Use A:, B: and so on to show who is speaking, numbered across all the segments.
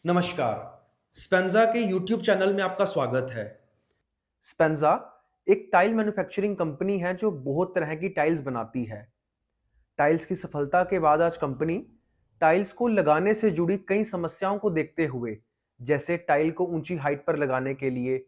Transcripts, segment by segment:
A: नमस्कार। स्पेंजा के YouTube channel में आपका स्वागत है। स्पेंजा एक टाइल मैन्युफैक्चरिंग कंपनी है जो बहुत तरह की टाइल्स बनाती है। टाइल्स की सफलता के बाद आज कंपनी टाइल्स को लगाने से जुड़ी कई समस्याओं को देखते हुए, जैसे टाइल को ऊंची हाइट पर लगाने के लिए,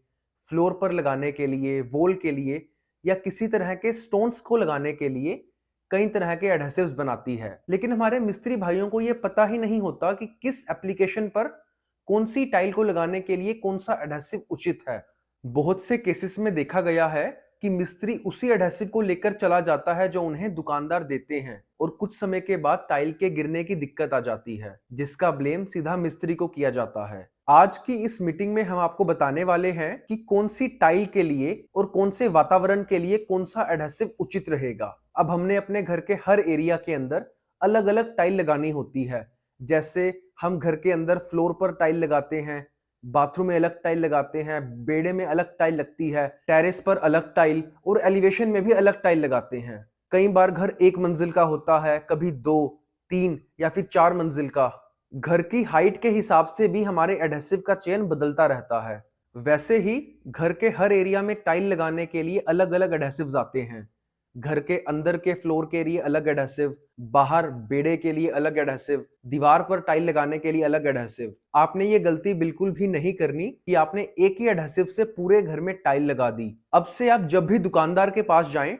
A: फ्लोर पर लगाने के लिए, वॉल के लिए या किसी तरह के स्टोन्स को लगाने के लिए कई तरह के एडहेसिव्स बनाती है। लेकिन हमारे मिस्त्री भाइयों को यह पता ही नहीं होता कि किस एप्लीकेशन पर कौन सी टाइल को लगाने के लिए कौन सा एडहेसिव उचित है। बहुत से केसेस में देखा गया है कि मिस्त्री उसी एडहेसिव को लेकर चला जाता है जो उन्हें दुकानदार देते हैं और कुछ समय के बाद टाइल के गिरने की दिक्कत आ जाती है, जिसका ब्लेम सीधा मिस्त्री को किया जाता है। आज की इस मीटिंग में हम आपको बताने वाले हैं कि कौन सी टाइल के लिए और कौन से वातावरण के लिए कौन सा एडहेसिव उचित रहेगा। अब हमने अपने घर के हर एरिया के अंदर अलग अलग टाइल लगानी होती है। जैसे हम घर के अंदर फ्लोर पर टाइल लगाते हैं, बाथरूम में अलग टाइल लगाते हैं, बेडे में अलग टाइल लगती है, टेरेस पर अलग टाइल और एलिवेशन में भी अलग टाइल लगाते हैं। कई बार घर एक मंजिल का होता है, कभी 2, 3 या फिर 4 मंजिल का। घर की हाइट के हिसाब से भी हमारे एडहेसिव का चयन बदलता रहता है। वैसे ही घर के हर एरिया में टाइल लगाने के लिए अलग अलग एडहेसिव्स आते हैं। घर के अंदर के फ्लोर के लिए अलग एडहेसिव, बाहर बेड़े के लिए अलग एडहेसिव, दीवार पर टाइल लगाने के लिए अलग एडहेसिव। आपने ये गलती बिल्कुल भी नहीं करनी कि आपने एक ही एडहेसिव से पूरे घर में टाइल लगा दी। अब से आप जब भी दुकानदार के पास जाएं,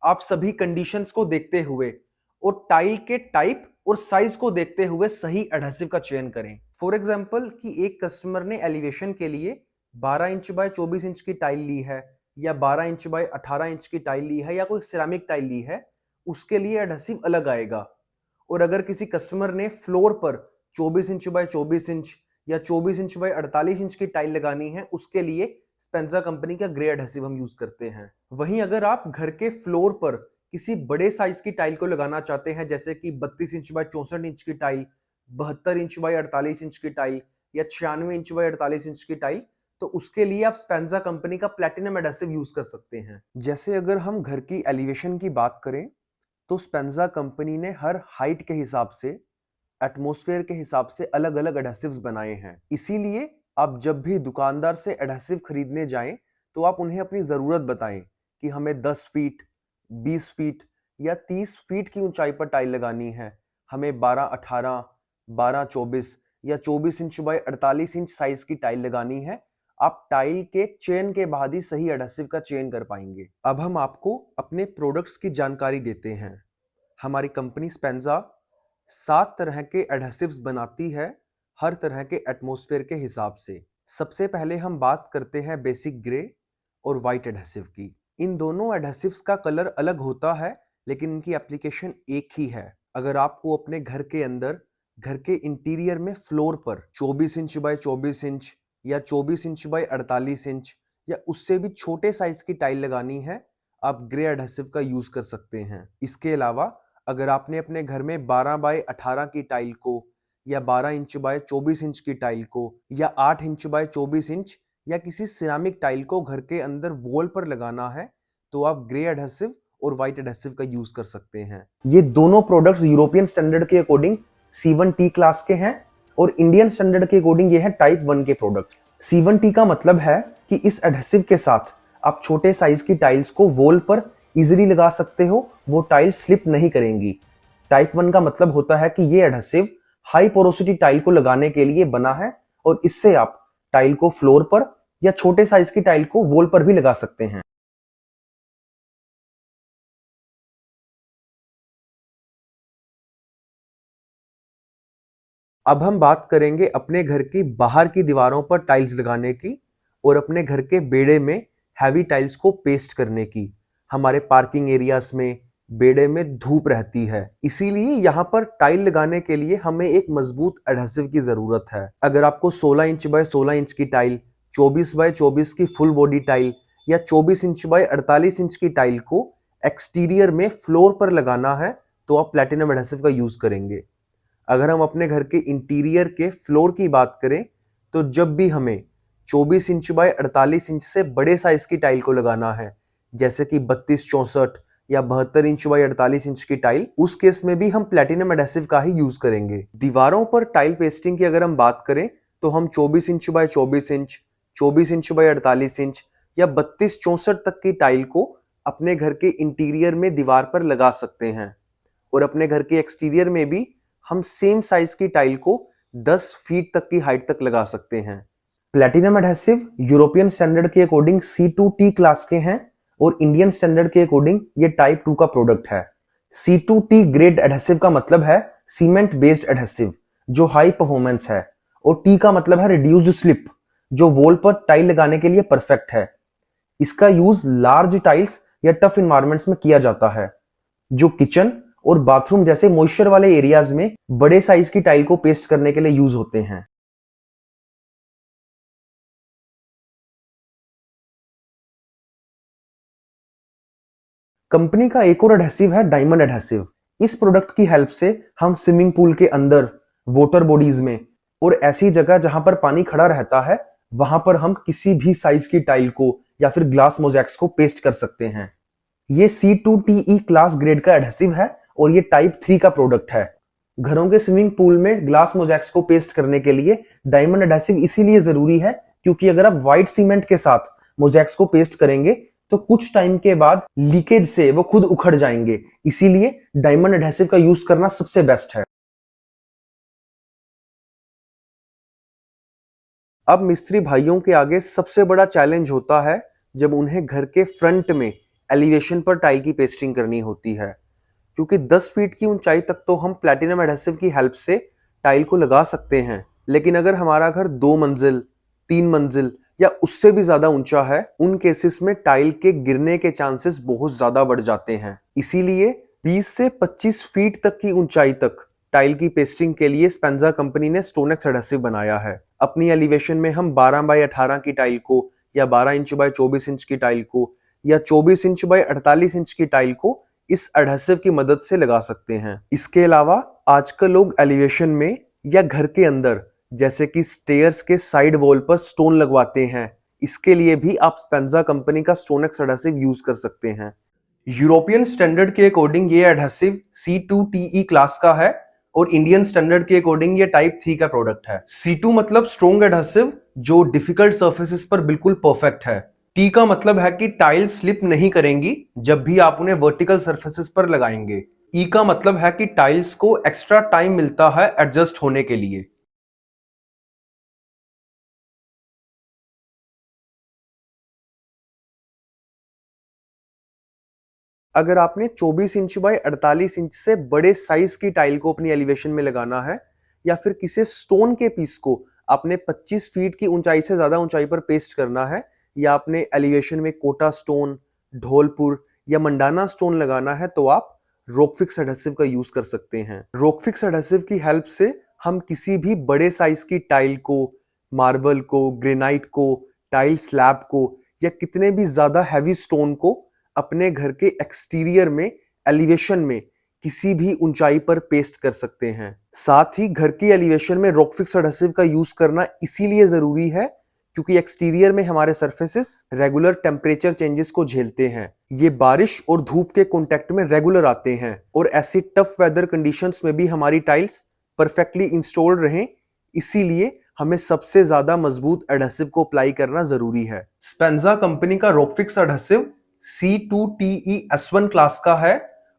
A: आप सभी कंडीशंस को देखते हुए और टाइल के टाइप और साइज को देखते हुए सही एडहेसिव का चयन करें। फॉर एग्जांपल कि एक कस्टमर ने एलिवेशन के लिए 12 इंच बाय 24 इंच की टाइल ली है या 12 इंच बाय 18 इंच की टाइल ली है या कोई सिरेमिक टाइल ली है, उसके लिए एडहेसिव अलग आएगा। और अगर किसी कस्टमर ने फ्लोर पर 24 इंच बाय 24 इंच या 24 इंच बाय 48 इंच की टाइल लगानी है, उसके लिए स्पेंजा कंपनी का ग्रे एडहेसिव हम यूज करते हैं। वहीं अगर आप घर के फ्लोर पर किसी बड़े साइज की टाइल को लगाना चाहते हैं, जैसे कि 32 इंच बाय 64 इंच की टाइल, 72 इंच बाय 48 इंच की टाइल या 96 इंच बाय 48 इंच की टाइल, तो उसके लिए आप स्पेंजा कंपनी का प्लैटिनम एडहेसिव यूज कर सकते हैं। जैसे अगर हम घर की एलिवेशन की बात करें, तो स्पेंजा कंपनी ने हर हाइट के हिसाब से, एटमॉस्फेयर के हिसाब से अलग अलग एडहेसिव्स बनाए हैं। इसीलिए आप जब भी दुकानदार से एडहेसिव खरीदने जाएं, तो आप उन्हें अपनी जरूरत बताएं कि हमें 10 फीट, 20 फीट या 30 फीट की ऊंचाई पर टाइल लगानी है, हमें 12-18, 12-24 या 24 इंच बाय 48 इंच साइज की टाइल लगानी है। आप टाइल के चयन के बाद ही सही एडहेसिव का चयन कर पाएंगे। अब हम आपको अपने प्रोडक्ट्स की जानकारी देते हैं। हमारी कंपनी स्पेंजा 7 तरह के एडहेसिव्स बनाती है, हर तरह के एटमॉस्फेयर के हिसाब से। सबसे पहले हम बात करते हैं बेसिक ग्रे और वाइट एडहेसिव की। इन दोनों एडहेसिव्स का कलर अलग होता है, लेकिन इनकी एप्लीकेशन एक ही है। अगर आपको अपने घर के अंदर, घर के इंटीरियर में फ्लोर पर 24 इंच बाय 24 इंच या 24 इंच बाय 48 इंच या उससे भी छोटे साइज की टाइल लगानी है, आप ग्रे एडहेसिव का यूज कर सकते हैं। इसके अलावा अगर आपने अपने घर में 12 बाय 18 की टाइल को या 12 इंच बाय 24 इंच की टाइल को या 8 इंच बाय 24 इंच या किसी सिरेमिक टाइल को घर के अंदर वॉल पर लगाना है, तो आप ग्रे एडहेसिव और व्हाइट एडहेसिव का यूज कर सकते हैं। ये दोनों प्रोडक्ट्स यूरोपियन स्टैंडर्ड के अकॉर्डिंग C1T क्लास के हैं और इंडियन स्टैंडर्ड के अकॉर्डिंग ये है टाइप 1 के प्रोडक्ट। C1T का मतलब है कि इस एडहेसिव के साथ आप छोटे साइज की टाइल्स को वॉल पर इजीली लगा सकते हो, वो टाइल स्लिप नहीं करेंगी। टाइप 1 का मतलब होता है कि ये एडहेसिव हाई पोरोसिटी टाइल को लगाने के लिए बना है और इससे आप टाइल को फ्लोर पर या छोटे साइज की टाइल को वॉल पर भी लगा सकते हैं। अब हम बात करेंगे अपने घर की बाहर की दीवारों पर टाइल्स लगाने की और अपने घर के बेड़े में हैवी टाइल्स को पेस्ट करने की। हमारे पार्किंग एरियाज में, बेड़े में धूप रहती है, इसीलिए यहाँ पर टाइल लगाने के लिए हमें एक मजबूत एडहेसिव की जरूरत है। अगर आपको 16 इंच बाय 16 इंच की टाइल, 24 बाय 24 की फुल बॉडी टाइल या 24 इंच बाय 48 इंच की टाइल को एक्सटीरियर में फ्लोर पर लगाना है, तो आप प्लैटिनम एडहेसिव का यूज करेंगे। अगर हम अपने घर के इंटीरियर के फ्लोर की बात करें, तो जब भी हमें 24 इंच बाय 48 इंच से बड़े साइज की टाइल को लगाना है, जैसे कि 32-64 या 72 इंच बाय 48 इंच की टाइल, उस केस में भी हम प्लैटिनम एडहेसिव का ही यूज करेंगे। दीवारों पर टाइल पेस्टिंग की अगर हम बात करें, तो हम 24 inch by 24 inch, 24 inch by 48 inch या 32-64 तक की टाइल को अपने घर के इंटीरियर में दीवार पर लगा सकते हैं। और अपने घर के एक्सटीरियर में भी हम सेम साइज की टाइल को 10 फीट तक की हाइट तक लगा सकते हैं। प्लैटिनम एडहेसिव यूरोपियन स्टैंडर्ड के अकॉर्डिंग C2T क्लास के हैं और इंडियन स्टैंडर्ड के अकॉर्डिंग ये टाइप 2 का प्रोडक्ट है। C2T ग्रेड एडहेसिव का मतलब है सीमेंट बेस्ड एडहेसिव जो हाई परफॉर्मेंस है, और T का मतलब है रिड्यूस्ड स्लिप जो वॉल पर टाइल लगाने के लिए परफेक्ट है। इसका यूज लार्ज टाइल्स या टफ इन्वायरमेंट्स में किया जाता है जो किचन और बाथरूम जैसे मॉइस्चर वाले एरियाज में बड़े साइज की टाइल को पेस्ट करने के लिए यूज होते हैं। कंपनी का एक और एडहेसिव है डायमंड एडहेसिव। इस प्रोडक्ट की हेल्प से हम स्विमिंग पूल के अंदर, वाटर बॉडीज में और ऐसी जगह जहां पर पानी खड़ा रहता है वहां पर हम किसी भी साइज की टाइल को या फिर ग्लास मोज़ेक्स को पेस्ट कर सकते हैं। ये C2TE क्लास ग्रेड का एडहेसिव है और ये टाइप 3 का प्रोडक्ट है। घरों के स्विमिंग पूल में ग्लास मोज़ेक्स को पेस्ट करने के लिए डायमंड एडहेसिव इसीलिए जरूरी है क्योंकि अगर आप व्हाइट सीमेंट के साथ मोज़ेक्स को पेस्ट करेंगे तो कुछ टाइम के बाद लीकेज से वो खुद उखड़ जाएंगे, इसीलिए डायमंड एडहेसिव का यूज करना सबसे बेस्ट है। अब मिस्त्री भाइयों के आगे सबसे बड़ा चैलेंज होता है जब उन्हें घर के फ्रंट में एलिवेशन पर टाइल की पेस्टिंग करनी होती है, क्योंकि 10 फीट की ऊंचाई तक तो हम प्लैटिनम एडहेसिव की हेल्प से टाइल को लगा सकते हैं, लेकिन अगर हमारा घर 2 मंजिल, 3 मंजिल या उससे भी ज्यादा ऊंचा है, उन केसेस में टाइल के गिरने के चांसेस बहुत ज्यादा बढ़ जाते हैं। इसीलिए 20 से 25 फीट तक की ऊंचाई तक टाइल की पेस्टिंग के लिए स्पेंजा कंपनी ने स्टोनेक्स एडहेसिव बनाया है। अपनी एलिवेशन में हम 12 बाय 18 की टाइल को या 12 इंच बाय 24 इंच की टाइल को या 24 इंच बाय 48 इंच की टाइल को इस एडहेसिव की मदद से लगा सकते हैं। इसके अलावा आजकल लोग एलिवेशन में या घर के अंदर जैसे कि स्टेयर्स के साइड वॉल पर स्टोन लगवाते हैं, इसके लिए भी आप स्पेंजा कंपनी का स्टोनेक्स एडहेसिव यूज कर सकते हैं। यूरोपियन स्टैंडर्ड के अकॉर्डिंग ये एडहेसिव C2TE क्लास का है और इंडियन स्टैंडर्ड के अकॉर्डिंग ये टाइप 3 का प्रोडक्ट है। C2 मतलब स्ट्रॉन्ग एडहेसिव जो डिफिकल्ट सर्फेसेस पर बिल्कुल परफेक्ट है। T का मतलब है कि टाइल स्लिप नहीं करेंगी जब भी आप उन्हें वर्टिकल सर्फेसेस पर लगाएंगे। E का मतलब है कि टाइल्स को एक्स्ट्रा टाइम मिलता है एडजस्ट होने के लिए। अगर आपने 24 इंच बाय 48 इंच से बड़े साइज की टाइल को अपनी एलिवेशन में लगाना है या फिर किसी स्टोन के पीस को आपने 25 फीट की ऊंचाई से ज्यादा ऊंचाई पर पेस्ट करना है, या आपने एलिवेशन में कोटा स्टोन, ढोलपुर या मंडाना स्टोन लगाना है, तो आप रोकफिक्स एडहेसिव का यूज कर सकते हैं। रोकफिक्स एडहेसिव की हेल्प से हम किसी भी बड़े साइज की टाइल को, मार्बल को, ग्रेनाइट को, टाइल स्लैब को या कितने भी ज्यादा हैवी स्टोन को अपने घर के एक्सटीरियर में, एलिवेशन में किसी भी ऊंचाई पर पेस्ट कर सकते हैं। साथ ही घर की एलिवेशन में रॉकफिक्स एडहेसिव का यूज करना इसीलिए जरूरी है क्योंकि एक्सटीरियर में हमारे सरफेसेस रेगुलर टेम्परेचर चेंजेस को झेलते हैं। ये बारिश और धूप के कांटेक्ट में रेगुलर आते हैं और ऐसी टफ वेदर कंडीशंस में भी हमारी टाइल्स परफेक्टली इंस्टॉल्ड रहें, इसीलिए हमें सबसे ज्यादा मजबूत एडहेसिव को अप्लाई करना जरूरी है। स्पेंजा कंपनी का रॉकफिक्स एडहेसिव C2TE S1 क्लास का है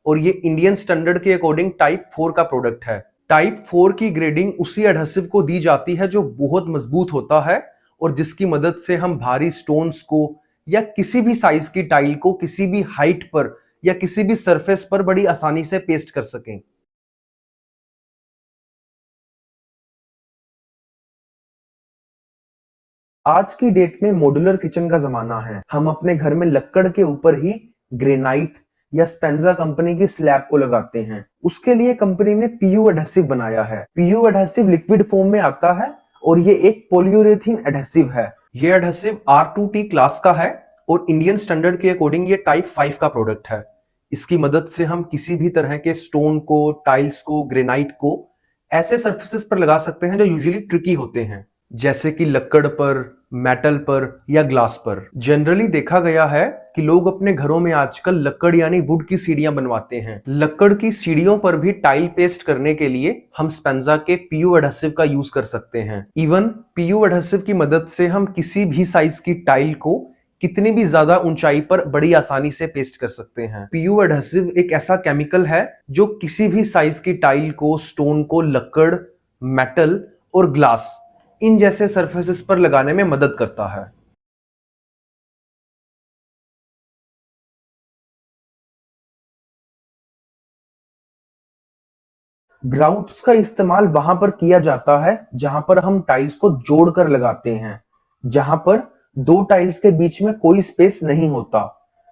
A: और ये इंडियन स्टैंडर्ड के अकॉर्डिंग टाइप 4 का प्रोडक्ट है। टाइप 4 की ग्रेडिंग उसी एडहेसिव को दी जाती है जो बहुत मजबूत होता है और जिसकी मदद से हम भारी स्टोन्स को या किसी भी साइज की टाइल को किसी भी हाइट पर या किसी भी सरफेस पर बड़ी आसानी से पेस्ट कर सकें। आज की डेट में मॉड्यूलर किचन का जमाना है। हम अपने घर में लक्कड़ के ऊपर ही ग्रेनाइट या स्पेंजा कंपनी की स्लैब को लगाते हैं। उसके लिए कंपनी ने PU एडहेसिव बनाया है। PU एडहेसिव लिक्विड फॉर्म में आता है और ये एक पॉलीयूरेथीन एडहेसिव है। ये एडहेसिव R2T क्लास का है और इंडियन स्टैंडर्ड के अकॉर्डिंग ये टाइप 5 का प्रोडक्ट है। इसकी मदद से हम किसी भी तरह के स्टोन को, टाइल्स को, ग्रेनाइट को ऐसे सरफेसेस पर लगा सकते हैं जो यूजुअली ट्रिकी होते हैं, जैसे कि लक्कड़ पर, मेटल पर या ग्लास पर। जनरली देखा गया है कि लोग अपने घरों में आजकल लकड़ यानी वुड की सीढ़ियां बनवाते हैं। लकड़ की सीढ़ियों पर भी टाइल पेस्ट करने के लिए हम स्पेंजा के पीयू एडहेसिव का यूज कर सकते हैं। इवन पीयू एडहेसिव की मदद से हम किसी भी साइज की टाइल को कितनी भी ज्यादा ऊंचाई पर बड़ी आसानी से पेस्ट कर सकते हैं। पीयू एडहेसिव एक ऐसा केमिकल है जो किसी भी साइज की टाइल को, स्टोन को, लकड़, मेटल और ग्लास इन जैसे सरफेसेस पर लगाने में मदद करता है। ग्राउट्स का इस्तेमाल वहां पर किया जाता है जहां पर हम टाइल्स को जोड़कर लगाते हैं, जहां पर दो टाइल्स के बीच में कोई स्पेस नहीं होता।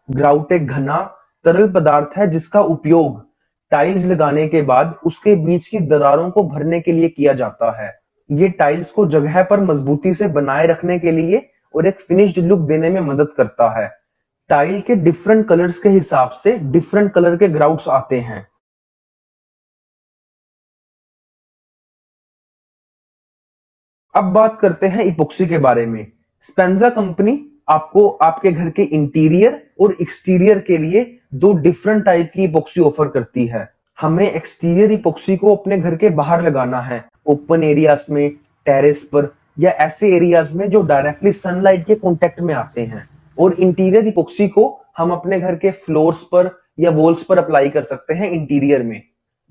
A: ग्राउट एक घना तरल पदार्थ है जिसका उपयोग टाइल्स लगाने के बाद उसके बीच की दरारों को भरने के लिए किया जाता है। ये टाइल्स को जगह पर मजबूती से बनाए रखने के लिए और एक फिनिश्ड लुक देने में मदद करता है। टाइल के डिफरेंट कलर्स के हिसाब से डिफरेंट कलर के ग्राउट्स आते हैं। अब बात करते हैं इपोक्सी के बारे में। स्पेंजा कंपनी आपको आपके घर के इंटीरियर और एक्सटीरियर के लिए दो डिफरेंट टाइप की इपोक्सी ऑफर करती है। हमें एक्सटीरियर इपोक्सी को अपने घर के बाहर लगाना है, ओपन एरियाज में, टेरेस पर या ऐसे एरियाज में जो डायरेक्टली सनलाइट के कांटेक्ट में आते हैं। और इंटीरियर इपोक्सी को हम अपने घर के फ्लोर्स पर या वॉल्स पर अप्लाई कर सकते हैं इंटीरियर में।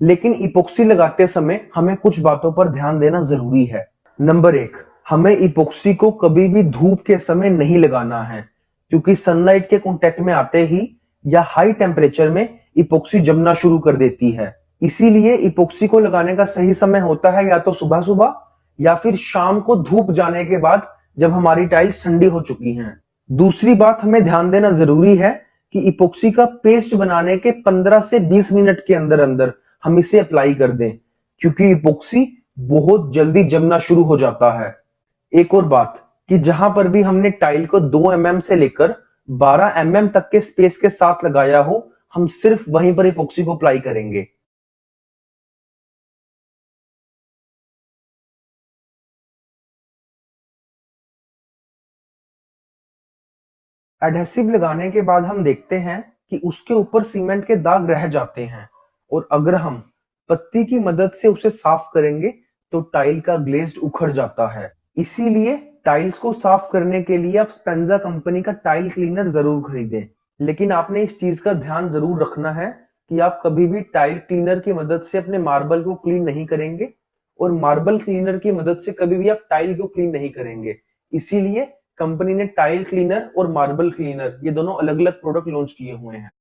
A: लेकिन इपोक्सी लगाते समय हमें कुछ बातों पर ध्यान देना जरूरी है। नंबर 1, हमें इपोक्सी को कभी भी धूप के समय नहीं लगाना है, क्योंकि सनलाइट के कांटेक्ट में आते ही या हाई टेम्परेचर में इपोक्सी जमना शुरू कर देती है। इसीलिए इपोक्सी को लगाने का सही समय होता है या तो सुबह सुबह या फिर शाम को धूप जाने के बाद, जब हमारी टाइल्स ठंडी हो चुकी हैं। दूसरी बात हमें ध्यान देना जरूरी है कि इपोक्सी का पेस्ट बनाने के 15 से 20 मिनट के अंदर अंदर हम इसे अप्लाई कर दें, क्योंकि इपोक्सी बहुत जल्दी जमना शुरू हो जाता है। एक और बात कि जहां पर भी हमने टाइल को 2 mm से लेकर 12 mm तक के स्पेस के साथ लगाया हो, हम सिर्फ वहीं पर इपोक्सी को अप्लाई करेंगे। एडहेसिव लगाने के बाद हम देखते हैं कि उसके ऊपर सीमेंट के दाग रह जाते हैं, और अगर हम पत्ती की मदद से उसे साफ करेंगे तो टाइल का ग्लेज्ड उखड़ जाता है। इसीलिए टाइल्स को साफ करने के लिए आप स्पेंजा कंपनी का टाइल क्लीनर जरूर खरीदें। लेकिन आपने इस चीज का ध्यान जरूर रखना है कि आप कभी भी टाइल क्लीनर की मदद से अपने मार्बल को क्लीन नहीं करेंगे, और मार्बल क्लीनर की मदद से कभी भी आप टाइल को क्लीन नहीं करेंगे। इसीलिए कंपनी ने टाइल क्लीनर और मार्बल क्लीनर ये दोनों अलग अलग प्रोडक्ट लॉन्च किए हुए हैं।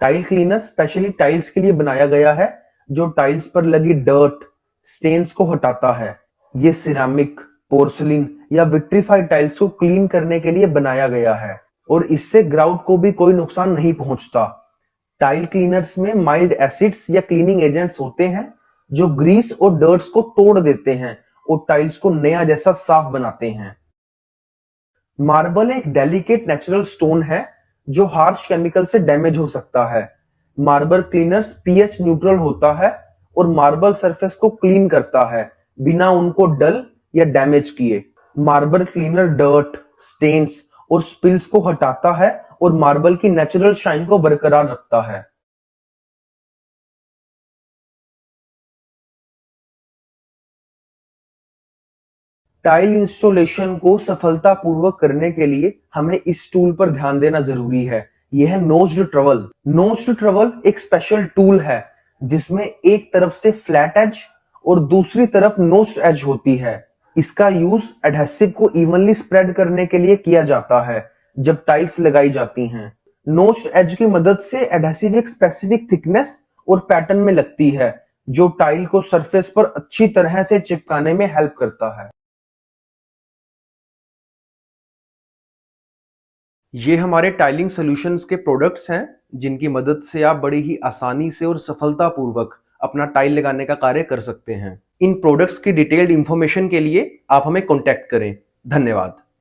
A: टाइल क्लीनर स्पेशली टाइल्स के लिए बनाया गया है, जो टाइल्स पर लगी डर्ट, स्टेन्स को हटाता है। ये सिरेमिक, पोर्सलिन या विट्रीफाइड टाइल्स को क्लीन करने के लिए बनाया गया है, और इससे ग्राउट को भी कोई नुकसान नहीं पहुंचता। टाइल क्लीनर्स में माइल्ड एसिड्स या क्लीनिंग एजेंट्स होते हैं जो ग्रीस और डर्ट्स को तोड़ देते हैं और टाइल्स को नया जैसा साफ बनाते हैं। मार्बल एक डेलिकेट नेचुरल स्टोन है जो हार्श केमिकल से डैमेज हो सकता है। मार्बल क्लीनर्स पीएच न्यूट्रल होता है और मार्बल सरफेस को क्लीन करता है बिना उनको डल या डैमेज किए। मार्बल क्लीनर डर्ट, स्टेन्स और स्पिल्स को हटाता है और मार्बल की नेचुरल शाइन को बरकरार रखता है। टाइल इंस्टॉलेशन को सफलतापूर्वक करने के लिए हमें इस टूल पर ध्यान देना जरूरी है। यह है नोज्ड ट्रवल। नोज्ड ट्रवल एक स्पेशल टूल है जिसमें एक तरफ से फ्लैट एज और दूसरी तरफ नोच्ड एज होती है। इसका यूज एडहेसिव को इवनली स्प्रेड करने के लिए किया जाता है जब टाइल्स लगाई जाती हैं। नोच्ड एज की मदद से एडहेसिव एक स्पेसिफिक थिकनेस और पैटर्न में लगती है, जो टाइल को सरफेस पर अच्छी तरह से चिपकाने में हेल्प करता है। ये हमारे टाइलिंग सॉल्यूशंस के प्रोडक्ट्स हैं जिनकी मदद से आप बड़ी ही आसानी से और सफलतापूर्वक अपना टाइल लगाने का कार्य कर सकते हैं। इन प्रोडक्ट्स की डिटेल्ड इंफॉर्मेशन के लिए आप हमें कॉन्टैक्ट करें। धन्यवाद।